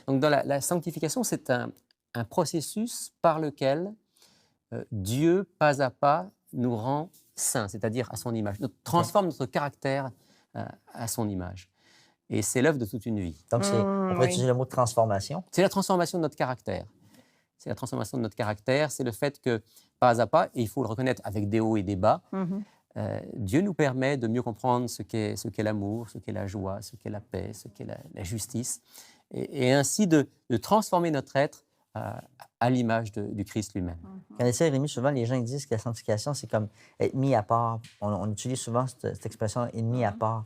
Donc, dans la sanctification, c'est un processus par lequel Dieu, pas à pas, nous rend saints, c'est-à-dire à son image, OK. transforme notre caractère à son image. Et c'est l'œuvre de toute une vie. Donc on pourrait Oui. utiliser le mot transformation. C'est la transformation de notre caractère. C'est la transformation de notre caractère, c'est le fait que, pas à pas, et il faut le reconnaître avec des hauts et des bas, Mhm. Dieu nous permet de mieux comprendre ce qu'est l'amour, ce qu'est la joie, ce qu'est la paix, ce qu'est la justice, et ainsi de transformer notre être à l'image du Christ lui-même. Connaissez, Rémi, souvent les gens ils disent que la sanctification, c'est comme être mis à part. On utilise souvent cette expression être mis à part.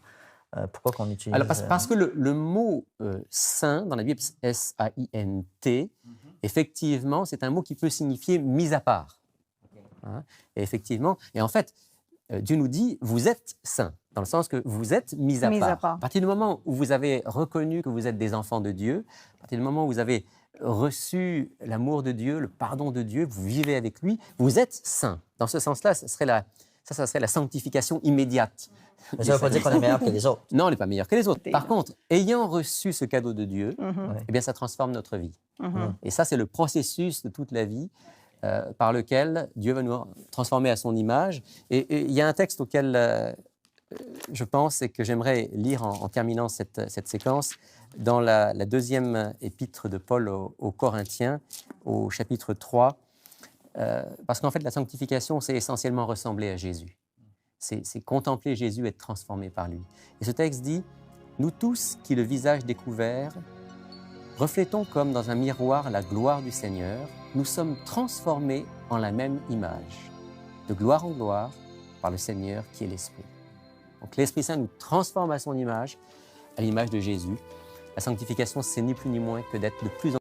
Pourquoi qu'on utilise. Alors, parce que le mot saint dans la Bible, S-A-I-N-T, effectivement, c'est un mot qui peut signifier mis à part. Hein? Et effectivement, et en fait, Dieu nous dit, vous êtes saints, dans le sens que vous êtes mis à Mis à part. part. À partir du moment où vous avez reconnu que vous êtes des enfants de Dieu, à partir du moment où vous avez reçu l'amour de Dieu, le pardon de Dieu, vous vivez avec lui, vous êtes saints. Dans ce sens-là, ça serait la sanctification immédiate. Mais ça ne veut pas dire qu'on est meilleur que les autres. Non, on n'est pas meilleur que les autres. Par Non. contre, ayant reçu ce cadeau de Dieu, Mhm. eh bien, ça transforme notre vie. Mhm. Et ça, c'est le processus de toute la vie par lequel Dieu va nous transformer à son image. Et il y a un texte auquel je pense et que j'aimerais lire en terminant cette séquence dans la deuxième épître de Paul aux Corinthiens, au chapitre 3, parce qu'en fait, la sanctification, c'est essentiellement ressembler à Jésus. C'est contempler Jésus et être transformé par lui. Et ce texte dit, « Nous tous qui, le visage découvert, reflétons comme dans un miroir la gloire du Seigneur, nous sommes transformés en la même image, de gloire en gloire, par le Seigneur qui est l'Esprit. » Donc l'Esprit Saint nous transforme à son image, à l'image de Jésus. La sanctification, c'est ni plus ni moins que d'être de plus en